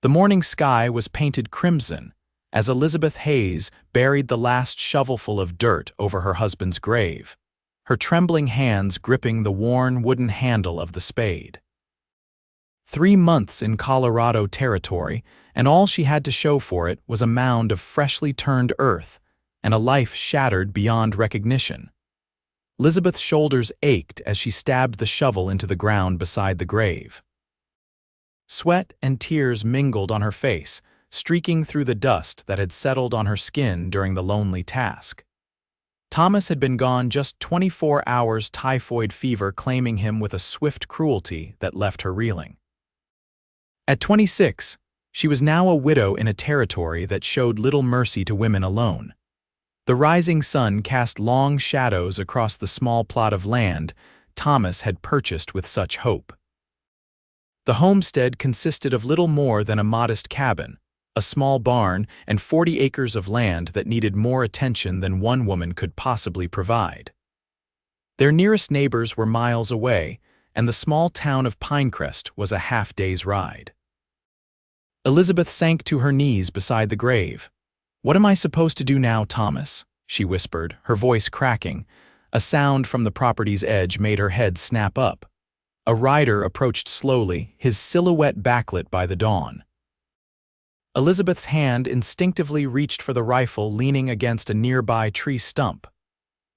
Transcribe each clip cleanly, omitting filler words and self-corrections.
The morning sky was painted crimson as Elizabeth Hayes buried the last shovelful of dirt over her husband's grave, her trembling hands gripping the worn wooden handle of the spade. 3 months in Colorado territory, and all she had to show for it was a mound of freshly turned earth and a life shattered beyond recognition. Elizabeth's shoulders ached as she stabbed the shovel into the ground beside the grave. Sweat and tears mingled on her face, streaking through the dust that had settled on her skin during the lonely task. Thomas had been gone just 24 hours, typhoid fever claiming him with a swift cruelty that left her reeling. At 26, she was now a widow in a territory that showed little mercy to women alone. The rising sun cast long shadows across the small plot of land Thomas had purchased with such hope. The homestead consisted of little more than a modest cabin, a small barn, and 40 acres of land that needed more attention than one woman could possibly provide. Their nearest neighbors were miles away, and the small town of Pinecrest was a half-day's ride. Elizabeth sank to her knees beside the grave. "What am I supposed to do now, Thomas?" she whispered, her voice cracking. A sound from the property's edge made her head snap up. A rider approached slowly, his silhouette backlit by the dawn. Elizabeth's hand instinctively reached for the rifle leaning against a nearby tree stump.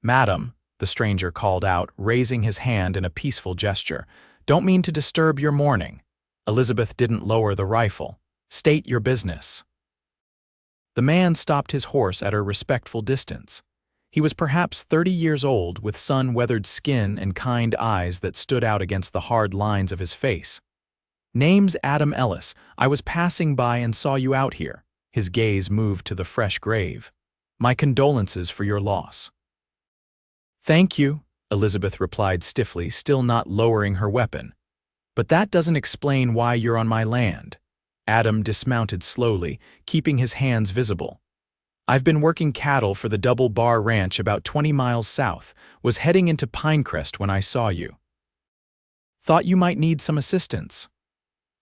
"Madam," the stranger called out, raising his hand in a peaceful gesture, "don't mean to disturb your morning." Elizabeth didn't lower the rifle. "State your business." The man stopped his horse at a respectful distance. He was perhaps 30 years old, with sun-weathered skin and kind eyes that stood out against the hard lines of his face. "Name's Adam Ellis. I was passing by and saw you out here." His gaze moved to the fresh grave. "My condolences for your loss." "Thank you," Elizabeth replied stiffly, still not lowering her weapon. "But that doesn't explain why you're on my land." Adam dismounted slowly, keeping his hands visible. "I've been working cattle for the Double Bar Ranch about 20 miles south, was heading into Pinecrest when I saw you. Thought you might need some assistance."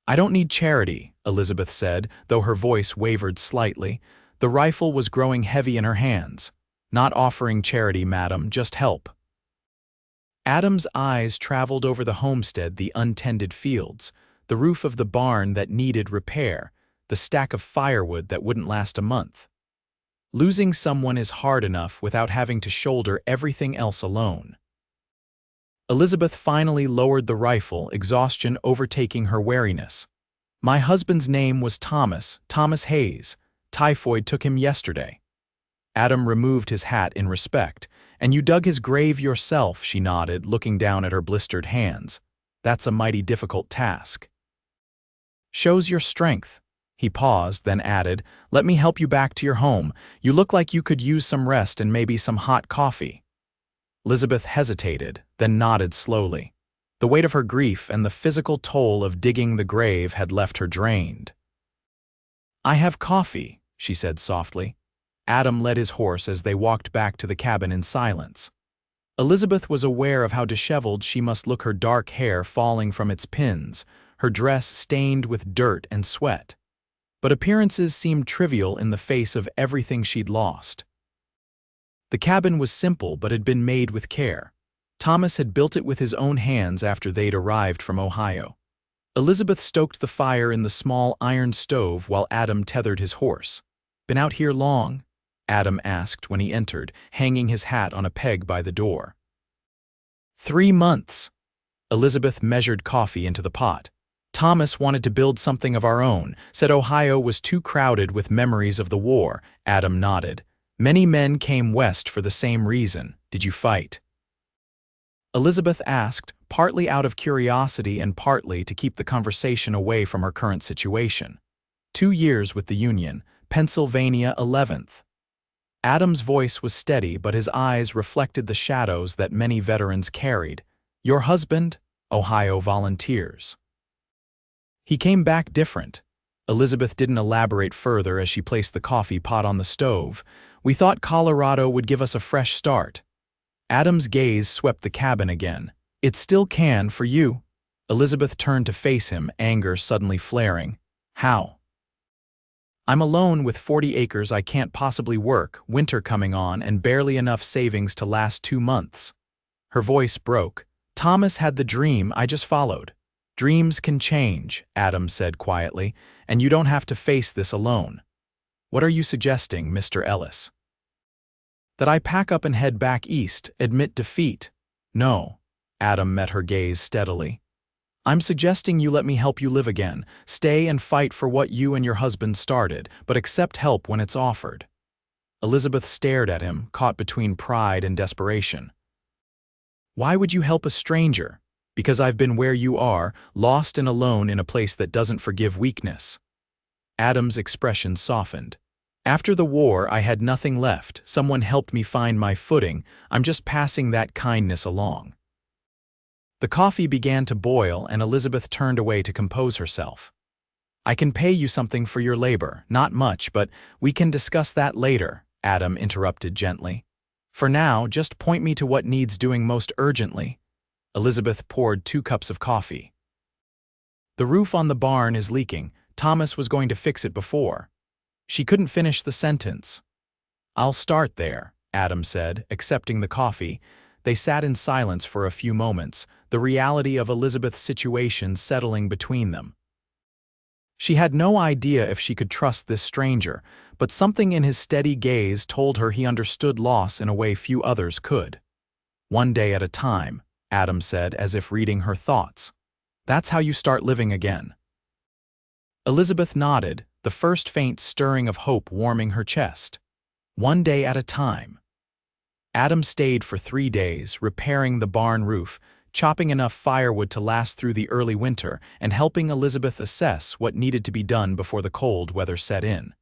"I don't need charity," Elizabeth said, though her voice wavered slightly. The rifle was growing heavy in her hands. "Not offering charity, madam, just help." Adam's eyes traveled over the homestead, the untended fields, the roof of the barn that needed repair, the stack of firewood that wouldn't last a month. Losing someone is hard enough without having to shoulder everything else alone. Elizabeth finally lowered the rifle, exhaustion overtaking her wariness. "My husband's name was Thomas Hayes. Typhoid took him yesterday." Adam removed his hat in respect. "And you dug his grave yourself," she nodded, looking down at her blistered hands. "That's a mighty difficult task." "Shows your strength." He paused, then added, "Let me help you back to your home. You look like you could use some rest and maybe some hot coffee." Elizabeth hesitated, then nodded slowly. The weight of her grief and the physical toll of digging the grave had left her drained. "I have coffee," she said softly. Adam led his horse as they walked back to the cabin in silence. Elizabeth was aware of how disheveled she must look, her dark hair falling from its pins, her dress stained with dirt and sweat. But appearances seemed trivial in the face of everything she'd lost. The cabin was simple but had been made with care. Thomas had built it with his own hands after they'd arrived from Ohio. Elizabeth stoked the fire in the small iron stove while Adam tethered his horse. "Been out here long?" Adam asked when he entered, hanging his hat on a peg by the door. 3 months. Elizabeth measured coffee into the pot. "Thomas wanted to build something of our own, said Ohio was too crowded with memories of the war." Adam nodded. "Many men came west for the same reason. Did you fight?" Elizabeth asked, partly out of curiosity and partly to keep the conversation away from her current situation. 2 years with the Union, Pennsylvania 11th. Adam's voice was steady, but his eyes reflected the shadows that many veterans carried. "Your husband?" "Ohio volunteers." "He came back different." Elizabeth didn't elaborate further as she placed the coffee pot on the stove. "We thought Colorado would give us a fresh start." Adam's gaze swept the cabin again. "It still can for you." Elizabeth turned to face him, anger suddenly flaring. "How?" I'm alone with 40 acres I can't possibly work, winter coming on, and barely enough savings to last 2 months. Her voice broke. Thomas had the dream I just followed. Dreams can change, Adam said quietly, and you don't have to face this alone. What are you suggesting, Mr. Ellis? That I pack up and head back east, admit defeat? No. Adam met her gaze steadily. I'm suggesting you let me help you live again, stay and fight for what you and your husband started, but accept help when it's offered. Elizabeth stared at him, caught between pride and desperation. Why would you help a stranger? Because I've been where you are, lost and alone in a place that doesn't forgive weakness. Adam's expression softened. After the war, I had nothing left. Someone helped me find my footing. I'm just passing that kindness along. The coffee began to boil, and Elizabeth turned away to compose herself. I can pay you something for your labor, not much, but we can discuss that later, Adam interrupted gently. For now, just point me to what needs doing most urgently. Elizabeth poured 2 cups of coffee. The roof on the barn is leaking. Thomas was going to fix it before. She couldn't finish the sentence. I'll start there, Adam said, accepting the coffee. They sat in silence for a few moments, the reality of Elizabeth's situation settling between them. She had no idea if she could trust this stranger, but something in his steady gaze told her he understood loss in a way few others could. One day at a time, Adam said, as if reading her thoughts. That's how you start living again. Elizabeth nodded, the first faint stirring of hope warming her chest. One day at a time. Adam stayed for 3 days, repairing the barn roof, chopping enough firewood to last through the early winter, and helping Elizabeth assess what needed to be done before the cold weather set in.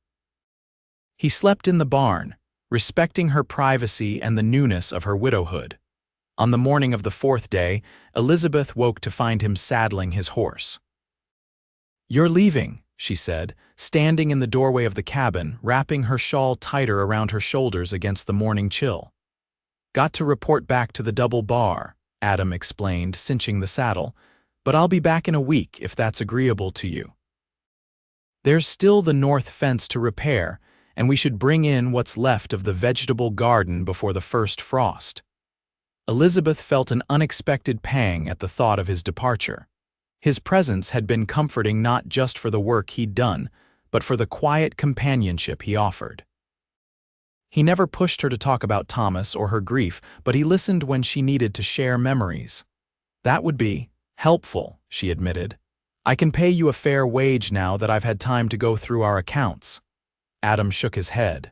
He slept in the barn, respecting her privacy and the newness of her widowhood. On the morning of the 4th day, Elizabeth woke to find him saddling his horse. You're leaving, she said, standing in the doorway of the cabin, wrapping her shawl tighter around her shoulders against the morning chill. Got to report back to the double bar, Adam explained, cinching the saddle, but I'll be back in a week if that's agreeable to you. There's still the north fence to repair, and we should bring in what's left of the vegetable garden before the first frost. Elizabeth felt an unexpected pang at the thought of his departure. His presence had been comforting not just for the work he'd done, but for the quiet companionship he offered. He never pushed her to talk about Thomas or her grief, but he listened when she needed to share memories. That would be helpful, she admitted. I can pay you a fair wage now that I've had time to go through our accounts. Adam shook his head.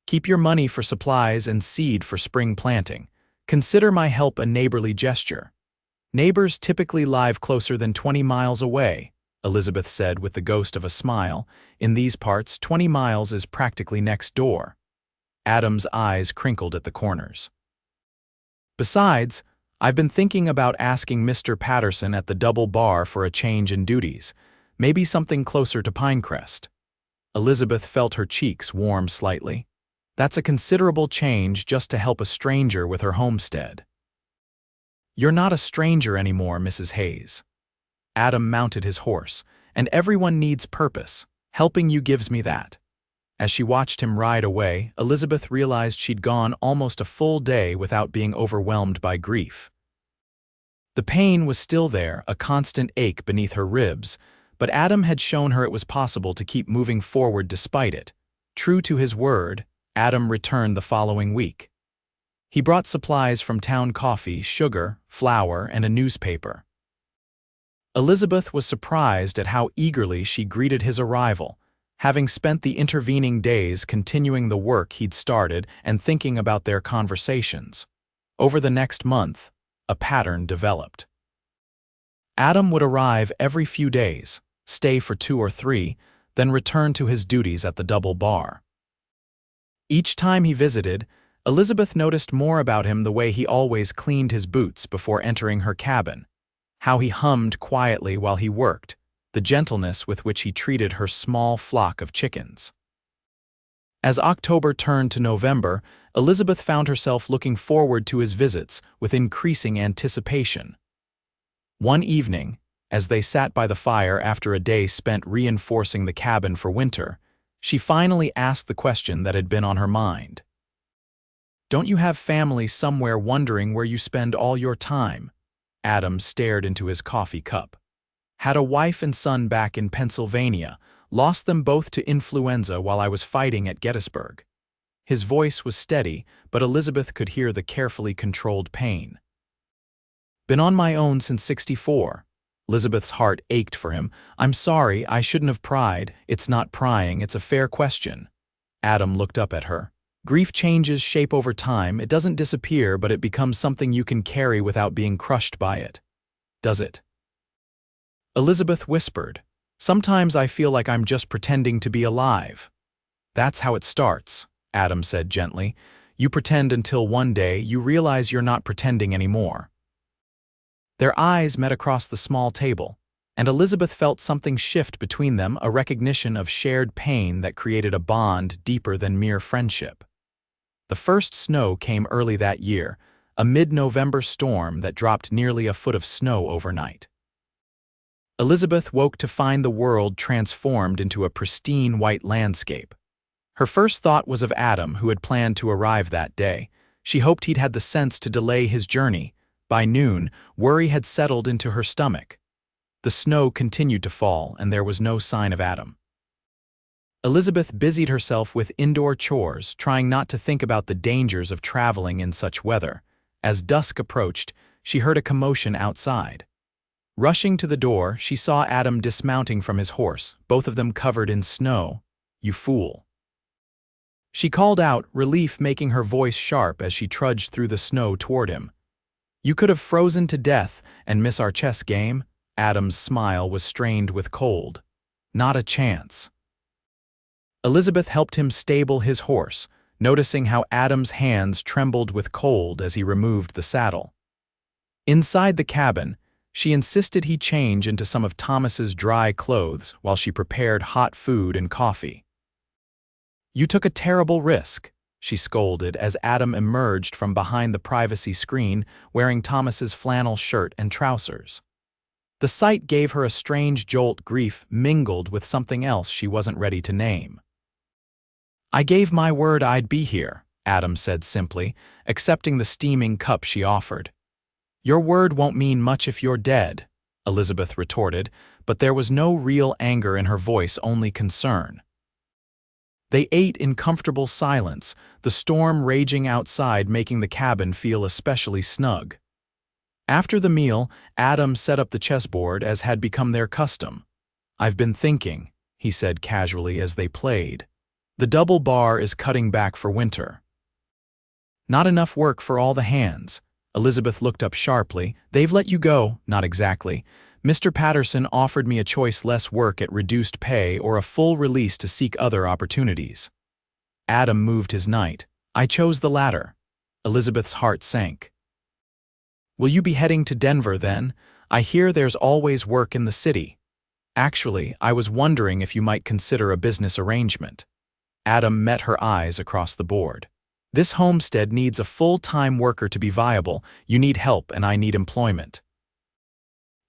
Keep your money for supplies and seed for spring planting. Consider my help a neighborly gesture. Neighbors typically live closer than 20 miles away, Elizabeth said with the ghost of a smile. In these parts, 20 miles is practically next door. Adam's eyes crinkled at the corners. Besides, I've been thinking about asking Mr. Patterson at the double bar for a change in duties, maybe something closer to Pinecrest. Elizabeth felt her cheeks warm slightly. That's a considerable change just to help a stranger with her homestead. You're not a stranger anymore, Mrs. Hayes. Adam mounted his horse, and everyone needs purpose. Helping you gives me that. As she watched him ride away, Elizabeth realized she'd gone almost a full day without being overwhelmed by grief. The pain was still there, a constant ache beneath her ribs, but Adam had shown her it was possible to keep moving forward despite it. True to his word, Adam returned the following week. He brought supplies from town: coffee, sugar, flour, and a newspaper. Elizabeth was surprised at how eagerly she greeted his arrival, having spent the intervening days continuing the work he'd started and thinking about their conversations. Over the next month, a pattern developed. Adam would arrive every few days, stay for 2 or 3, then return to his duties at the double bar. Each time he visited, Elizabeth noticed more about him: the way he always cleaned his boots before entering her cabin, how he hummed quietly while he worked, the gentleness with which he treated her small flock of chickens. As October turned to November, Elizabeth found herself looking forward to his visits with increasing anticipation. One evening, As they sat by the fire after a day spent reinforcing the cabin for winter, she finally asked the question that had been on her mind. "Don't you have family somewhere wondering where you spend all your time?" Adam stared into his coffee cup. "Had a wife and son back in Pennsylvania, lost them both to influenza while I was fighting at Gettysburg." His voice was steady, but Elizabeth could hear the carefully controlled pain. "Been on my own since '64. Elizabeth's heart ached for him. "I'm sorry, I shouldn't have pried. It's not prying, it's a fair question." Adam looked up at her. "Grief changes shape over time. It doesn't disappear, but it becomes something you can carry without being crushed by it. Does it?" Elizabeth whispered, "Sometimes I feel like I'm just pretending to be alive." "That's how it starts," Adam said gently. "You pretend until one day you realize you're not pretending anymore." Their eyes met across the small table, and Elizabeth felt something shift between them, a recognition of shared pain that created a bond deeper than mere friendship. The first snow came early that year, a mid-November storm that dropped nearly a foot of snow overnight. Elizabeth woke to find the world transformed into a pristine white landscape. Her first thought was of Adam, who had planned to arrive that day. She hoped he'd had the sense to delay his journey. By noon, worry had settled into her stomach. The snow continued to fall, and there was no sign of Adam. Elizabeth busied herself with indoor chores, trying not to think about the dangers of traveling in such weather. As dusk approached, she heard a commotion outside. Rushing to the door, she saw Adam dismounting from his horse, both of them covered in snow. "You fool." She called out, relief making her voice sharp as she trudged through the snow toward him. "You could have frozen to death and miss our chess game." Adam's smile was strained with cold. "Not a chance." Elizabeth helped him stable his horse, noticing how Adam's hands trembled with cold as he removed the saddle. Inside the cabin, she insisted he change into some of Thomas's dry clothes while she prepared hot food and coffee. "You took a terrible risk," she scolded as Adam emerged from behind the privacy screen wearing Thomas's flannel shirt and trousers. The sight gave her a strange jolt, grief mingled with something else she wasn't ready to name. "I gave my word I'd be here," Adam said simply, accepting the steaming cup she offered. "Your word won't mean much if you're dead," Elizabeth retorted, but there was no real anger in her voice, only concern. They ate in comfortable silence, the storm raging outside making the cabin feel especially snug. After the meal, Adam set up the chessboard as had become their custom. "I've been thinking," he said casually as they played. "The double bar is cutting back for winter." "Not enough work for all the hands." Elizabeth looked up sharply. "They've let you go." "Not exactly. Mr. Patterson offered me a choice: less work at reduced pay or a full release to seek other opportunities." Adam moved his knight. "I chose the latter." Elizabeth's heart sank. "Will you be heading to Denver then? I hear there's always work in the city." "Actually, I was wondering if you might consider a business arrangement." Adam met her eyes across the board. "This homestead needs a full-time worker to be viable. You need help and I need employment."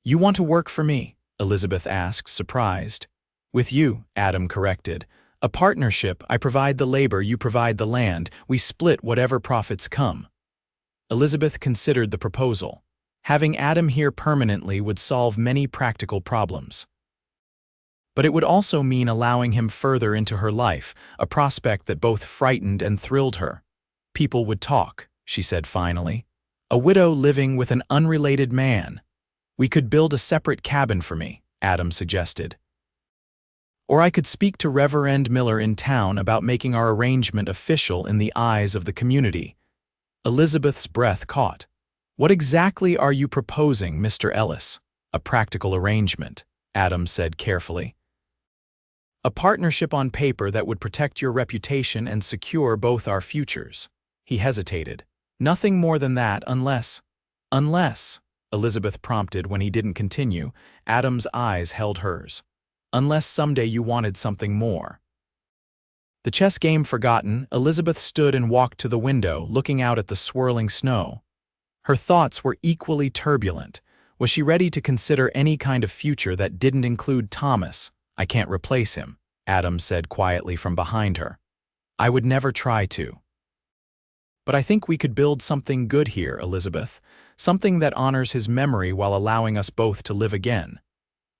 "You want to work for me?" Elizabeth asked, surprised. "With you," Adam corrected. "A partnership. I provide the labor, you provide the land. We split whatever profits come." Elizabeth considered the proposal. Having Adam here permanently would solve many practical problems. But it would also mean allowing him further into her life, a prospect that both frightened and thrilled her. "People would talk," she said finally. "A widow living with an unrelated man." "We could build a separate cabin for me," Adam suggested. "Or I could speak to Reverend Miller in town about making our arrangement official in the eyes of the community." Elizabeth's breath caught. "What exactly are you proposing, Mr. Ellis?" "A practical arrangement," Adam said carefully. "A partnership on paper that would protect your reputation and secure both our futures." He hesitated. "Nothing more than that unless—" "Unless," Elizabeth prompted when he didn't continue. Adam's eyes held hers. "Unless someday you wanted something more." The chess game forgotten, Elizabeth stood and walked to the window, looking out at the swirling snow. Her thoughts were equally turbulent. Was she ready to consider any kind of future that didn't include Thomas? "I can't replace him," Adam said quietly from behind her. "I would never try to. But I think we could build something good here, Elizabeth, something that honors his memory while allowing us both to live again."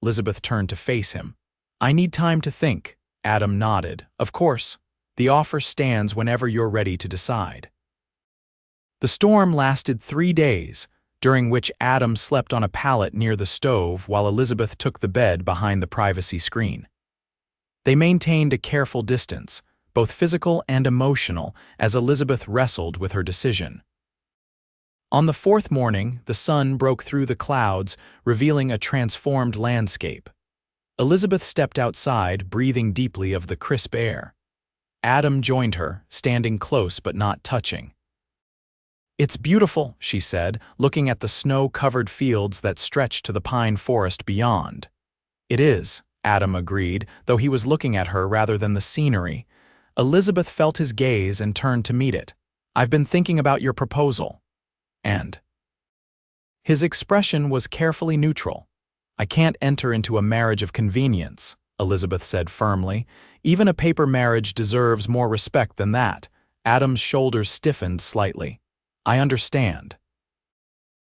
Elizabeth turned to face him. "I need time to think." Adam nodded. "Of course. The offer stands whenever you're ready to decide." The storm lasted 3 days, during which Adam slept on a pallet near the stove while Elizabeth took the bed behind the privacy screen. They maintained a careful distance, both physical and emotional, as Elizabeth wrestled with her decision. On the 4th morning, the sun broke through the clouds, revealing a transformed landscape. Elizabeth stepped outside, breathing deeply of the crisp air. Adam joined her, standing close but not touching. "It's beautiful," she said, looking at the snow-covered fields that stretched to the pine forest beyond. "It is," Adam agreed, though he was looking at her rather than the scenery. Elizabeth felt his gaze and turned to meet it. "I've been thinking about your proposal." And his expression was carefully neutral. "I can't enter into a marriage of convenience," Elizabeth said firmly. "Even a paper marriage deserves more respect than that." Adam's shoulders stiffened slightly. "I understand.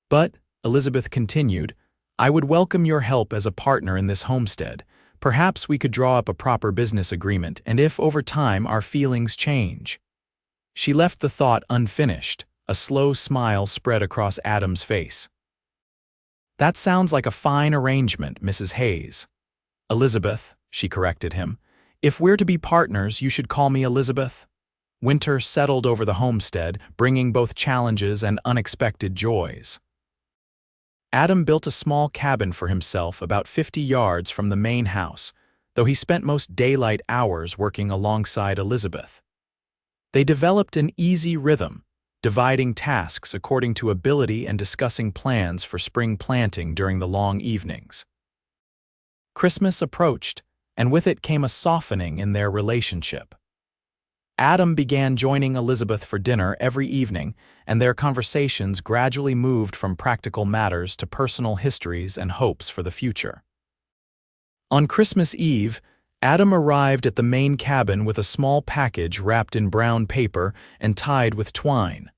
But," Elizabeth continued, "I would welcome your help as a partner in this homestead. Perhaps we could draw up a proper business agreement, and if over time our feelings change." She left the thought unfinished. A slow smile spread across Adam's face. "That sounds like a fine arrangement, Mrs. Hayes." "Elizabeth," she corrected him. "If we're to be partners, you should call me Elizabeth." Winter settled over the homestead, bringing both challenges and unexpected joys. Adam built a small cabin for himself about 50 yards from the main house, though he spent most daylight hours working alongside Elizabeth. They developed an easy rhythm, dividing tasks according to ability and discussing plans for spring planting during the long evenings. Christmas approached, and with it came a softening in their relationship. Adam began joining Elizabeth for dinner every evening, and their conversations gradually moved from practical matters to personal histories and hopes for the future. On Christmas Eve, Adam arrived at the main cabin with a small package wrapped in brown paper and tied with twine.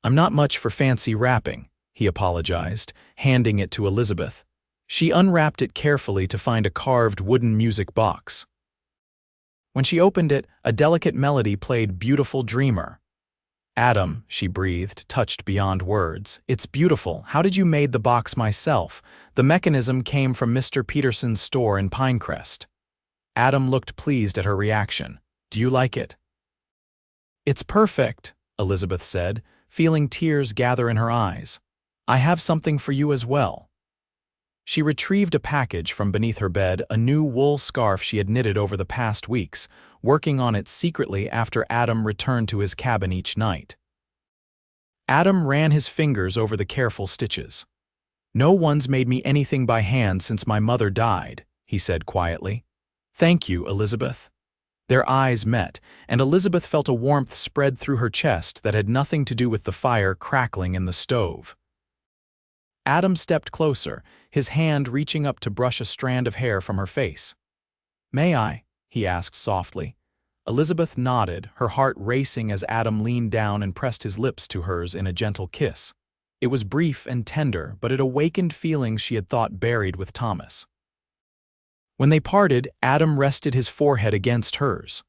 "I'm not much for fancy wrapping," he apologized, handing it to Elizabeth. She unwrapped it carefully to find a carved wooden music box. When she opened it, a delicate melody played "Beautiful Dreamer." "Adam," she breathed, touched beyond words. "It's beautiful. How did you made the box myself?" "The mechanism came from Mr. Peterson's store in Pinecrest." Adam looked pleased at her reaction. "Do you like it?" "It's perfect," Elizabeth said, feeling tears gather in her eyes. "I have something for you as well." She retrieved a package from beneath her bed, a new wool scarf she had knitted over the past weeks, working on it secretly after Adam returned to his cabin each night. Adam ran his fingers over the careful stitches. "No one's made me anything by hand since my mother died," he said quietly. "Thank you, Elizabeth." Their eyes met, and Elizabeth felt a warmth spread through her chest that had nothing to do with the fire crackling in the stove. Adam stepped closer, his hand reaching up to brush a strand of hair from her face. "May I?" he asked softly. Elizabeth nodded, her heart racing as Adam leaned down and pressed his lips to hers in a gentle kiss. It was brief and tender, but it awakened feelings she had thought buried with Thomas. When they parted, Adam rested his forehead against hers.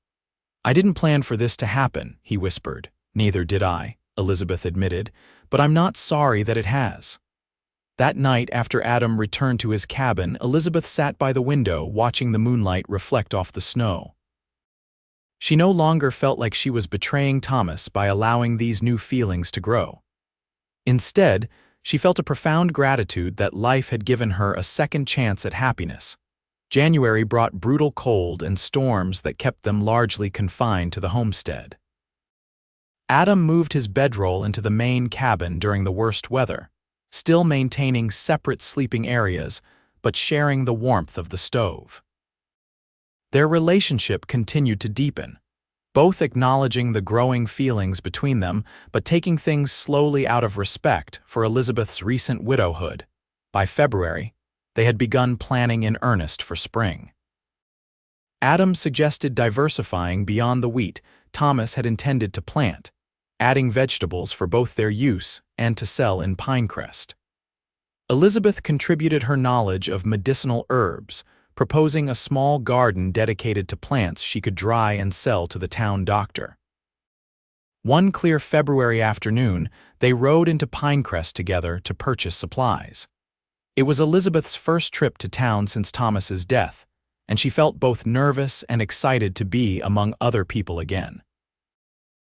"I didn't plan for this to happen," he whispered. "Neither did I," Elizabeth admitted, "but I'm not sorry that it has." That night, after Adam returned to his cabin, Elizabeth sat by the window, watching the moonlight reflect off the snow. She no longer felt like she was betraying Thomas by allowing these new feelings to grow. Instead, she felt a profound gratitude that life had given her a second chance at happiness. January brought brutal cold and storms that kept them largely confined to the homestead. Adam moved his bedroll into the main cabin during the worst weather, still maintaining separate sleeping areas, but sharing the warmth of the stove. Their relationship continued to deepen, both acknowledging the growing feelings between them, but taking things slowly out of respect for Elizabeth's recent widowhood. By February, they had begun planning in earnest for spring. Adam suggested diversifying beyond the wheat Thomas had intended to plant, adding vegetables for both their use and to sell in Pinecrest. Elizabeth contributed her knowledge of medicinal herbs, proposing a small garden dedicated to plants she could dry and sell to the town doctor. One clear February afternoon, they rode into Pinecrest together to purchase supplies. It was Elizabeth's first trip to town since Thomas's death, and she felt both nervous and excited to be among other people again.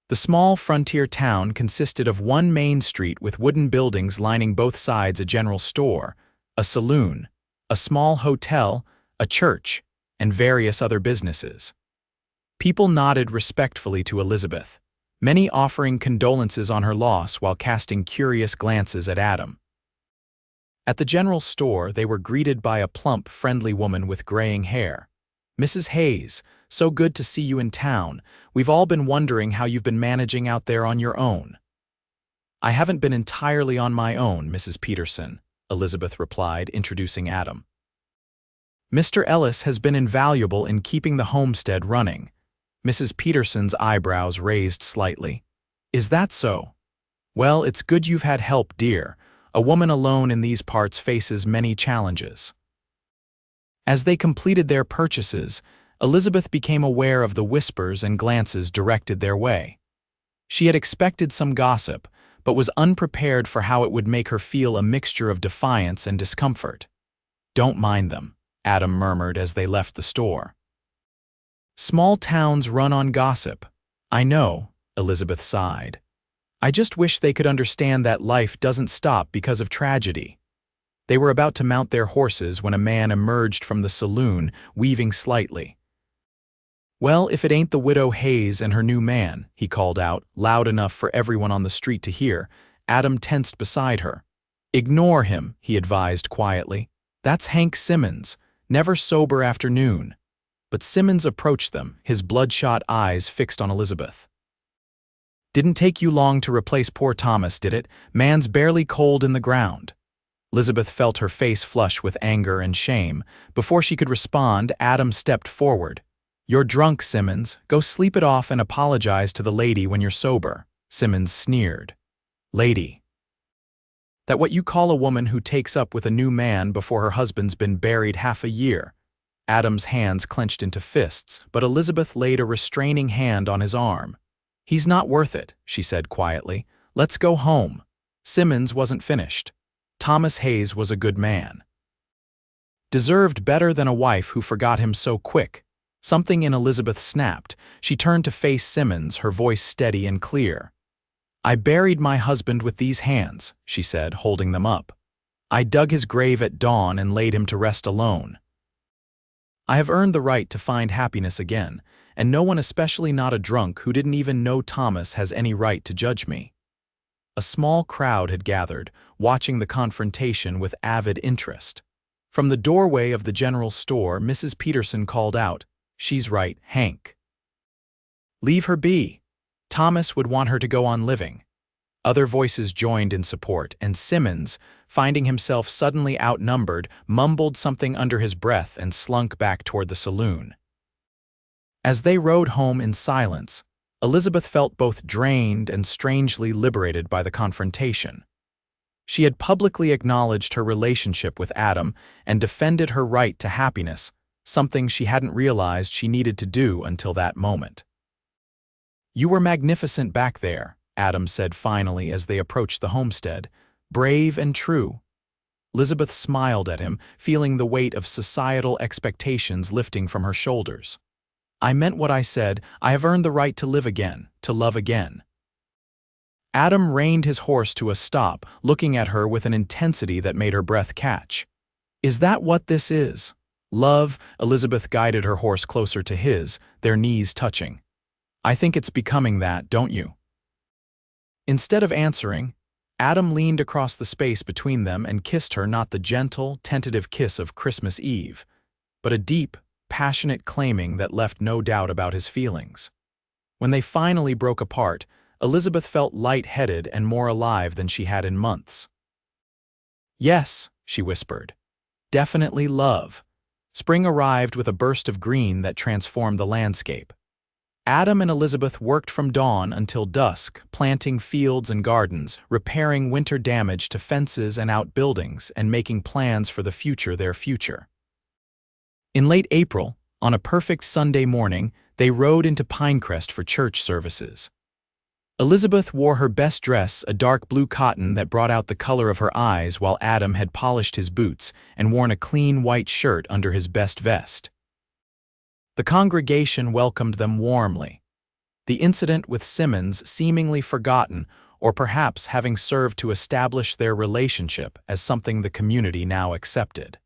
The small frontier town consisted of one main street with wooden buildings lining both sides, a general store, a saloon, a small hotel, a church, and various other businesses. People nodded respectfully to Elizabeth, many offering condolences on her loss while casting curious glances at Adam. At the general store, they were greeted by a plump, friendly woman with graying hair. "Mrs. Hayes, so good to see you in town. We've all been wondering how you've been managing out there on your own." "I haven't been entirely on my own, Mrs. Peterson," Elizabeth replied, introducing Adam. "Mr. Ellis has been invaluable in keeping the homestead running." Mrs. Peterson's eyebrows raised slightly. "Is that so? Well, it's good you've had help, dear. A woman alone in these parts faces many challenges." As they completed their purchases, Elizabeth became aware of the whispers and glances directed their way. She had expected some gossip, but was unprepared for how it would make her feel a mixture of defiance and discomfort. "Don't mind them," Adam murmured as they left the store. "Small towns run on gossip. I know," Elizabeth sighed. "I just wish they could understand that life doesn't stop because of tragedy." They were about to mount their horses when a man emerged from the saloon, weaving slightly. "Well, if it ain't the widow Hayes and her new man," he called out, loud enough for everyone on the street to hear. Adam tensed beside her. "Ignore him," he advised quietly. "That's Hank Simmons, never sober after noon." But Simmons approached them, his bloodshot eyes fixed on Elizabeth. "Didn't take you long to replace poor Thomas, did it? Man's barely cold in the ground." Elizabeth felt her face flush with anger and shame. Before she could respond, Adam stepped forward. "You're drunk, Simmons. Go sleep it off and apologize to the lady when you're sober." Simmons sneered. "Lady? That what you call a woman who takes up with a new man before her husband's been buried half a year?" Adam's hands clenched into fists, but Elizabeth laid a restraining hand on his arm. "He's not worth it," she said quietly. "Let's go home." Simmons wasn't finished. Thomas Hayes was a good man. Deserved better than a wife who forgot him so quick. Something in Elizabeth snapped. She turned to face Simmons, her voice steady and clear. "I buried my husband with these hands," she said, holding them up. "I dug his grave at dawn and laid him to rest alone. I have earned the right to find happiness again, and no one, especially not a drunk who didn't even know Thomas, has any right to judge me." A small crowd had gathered, watching the confrontation with avid interest. From the doorway of the general store, Mrs. Peterson called out, "She's right, Hank. Leave her be. Thomas would want her to go on living." Other voices joined in support, and Simmons, finding himself suddenly outnumbered, mumbled something under his breath and slunk back toward the saloon. As they rode home in silence, Elizabeth felt both drained and strangely liberated by the confrontation. She had publicly acknowledged her relationship with Adam and defended her right to happiness, something she hadn't realized she needed to do until that moment. "You were magnificent back there," Adam said finally as they approached the homestead. "Brave and true." Elizabeth smiled at him, feeling the weight of societal expectations lifting from her shoulders. "I meant what I said. I have earned the right to live again, to love again." Adam reined his horse to a stop, looking at her with an intensity that made her breath catch. "Is that what this is? Love?" Elizabeth guided her horse closer to his, their knees touching. "I think it's becoming that, don't you?" Instead of answering, Adam leaned across the space between them and kissed her, not the gentle, tentative kiss of Christmas Eve, but a deep, passionate claiming that left no doubt about his feelings. When they finally broke apart, Elizabeth felt light-headed and more alive than she had in months. "Yes," she whispered. Definitely love. Spring arrived with a burst of green that transformed the landscape. Adam and Elizabeth worked from dawn until dusk, planting fields and gardens, repairing winter damage to fences and outbuildings, and making plans for their future. In late April, on a perfect Sunday morning, they rode into Pinecrest for church services. Elizabeth wore her best dress, a dark blue cotton that brought out the color of her eyes, while Adam had polished his boots and worn a clean white shirt under his best vest. The congregation welcomed them warmly. The incident with Simmons seemingly forgotten, or perhaps having served to establish their relationship as something the community now accepted.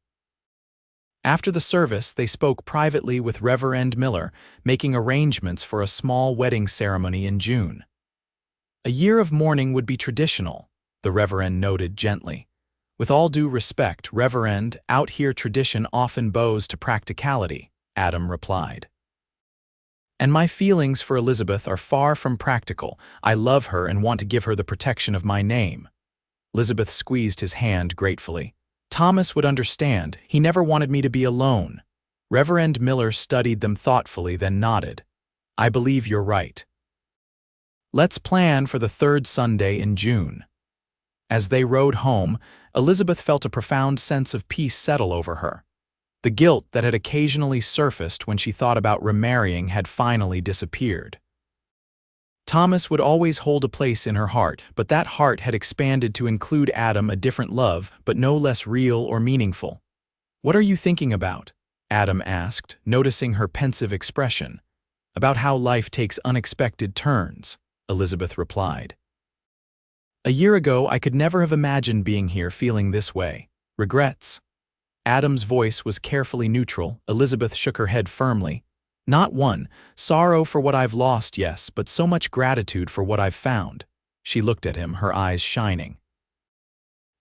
After the service, they spoke privately with Reverend Miller, making arrangements for a small wedding ceremony in June. A year of mourning would be traditional, the Reverend noted gently. With all due respect, Reverend, out here tradition often bows to practicality, Adam replied. And my feelings for Elizabeth are far from practical. I love her and want to give her the protection of my name. Elizabeth squeezed his hand gratefully. Thomas would understand. He never wanted me to be alone. Reverend Miller studied them thoughtfully, then nodded. I believe you're right. Let's plan for the third Sunday in June. As they rode home, Elizabeth felt a profound sense of peace settle over her. The guilt that had occasionally surfaced when she thought about remarrying had finally disappeared. Thomas would always hold a place in her heart, but that heart had expanded to include Adam, a different love, but no less real or meaningful. What are you thinking about? Adam asked, noticing her pensive expression. About how life takes unexpected turns, Elizabeth replied. A year ago, I could never have imagined being here feeling this way. Regrets? Adam's voice was carefully neutral. Elizabeth shook her head firmly. Not one. Sorrow for what I've lost, yes, but so much gratitude for what I've found. She looked at him, her eyes shining.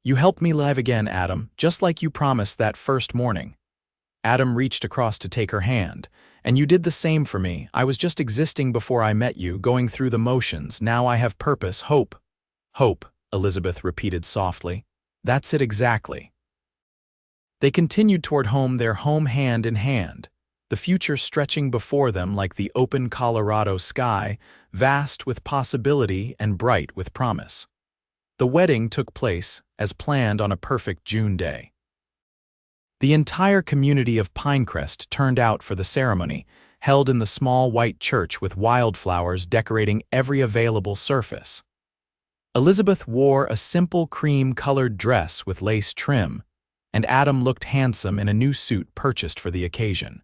You helped me live again, Adam, just like you promised that first morning. Adam reached across to take her hand. And you did the same for me. I was just existing before I met you, going through the motions. Now I have purpose, hope. Hope, Elizabeth repeated softly. That's it exactly. They continued toward home, their home hand in hand, the future stretching before them like the open Colorado sky, vast with possibility and bright with promise. The wedding took place, as planned, on a perfect June day. The entire community of Pinecrest turned out for the ceremony, held in the small white church with wildflowers decorating every available surface. Elizabeth wore a simple cream-colored dress with lace trim, and Adam looked handsome in a new suit purchased for the occasion.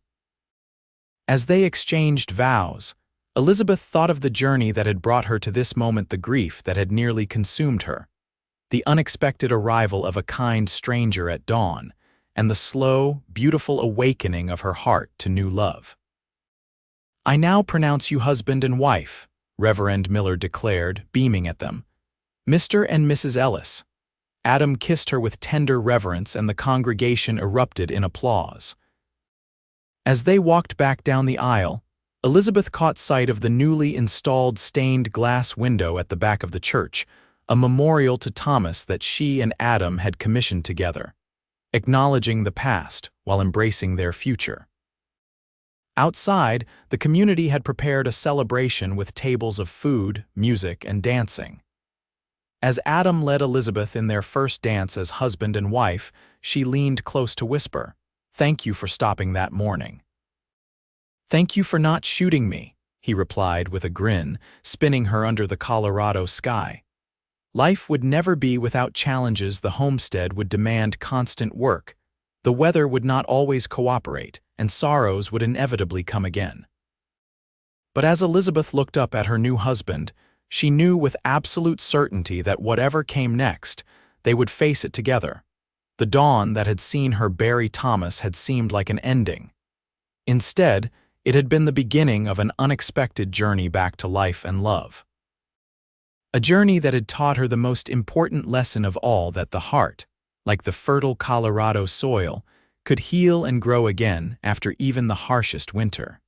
As they exchanged vows, Elizabeth thought of the journey that had brought her to this moment, the grief that had nearly consumed her, the unexpected arrival of a kind stranger at dawn, and the slow, beautiful awakening of her heart to new love. I now pronounce you husband and wife, Reverend Miller declared, beaming at them. Mr. and Mrs. Ellis. Adam kissed her with tender reverence, and the congregation erupted in applause. As they walked back down the aisle, Elizabeth caught sight of the newly installed stained glass window at the back of the church, a memorial to Thomas that she and Adam had commissioned together, acknowledging the past while embracing their future. Outside, the community had prepared a celebration with tables of food, music, and dancing. As Adam led Elizabeth in their first dance as husband and wife, she leaned close to whisper, "Thank you for stopping that morning." "Thank you for not shooting me," he replied with a grin, spinning her under the Colorado sky. Life would never be without challenges. The homestead would demand constant work. The weather would not always cooperate, and sorrows would inevitably come again. But as Elizabeth looked up at her new husband, she knew with absolute certainty that whatever came next, they would face it together. The dawn that had seen her bury Thomas had seemed like an ending. Instead, it had been the beginning of an unexpected journey back to life and love. A journey that had taught her the most important lesson of all, that the heart, like the fertile Colorado soil, could heal and grow again after even the harshest winter.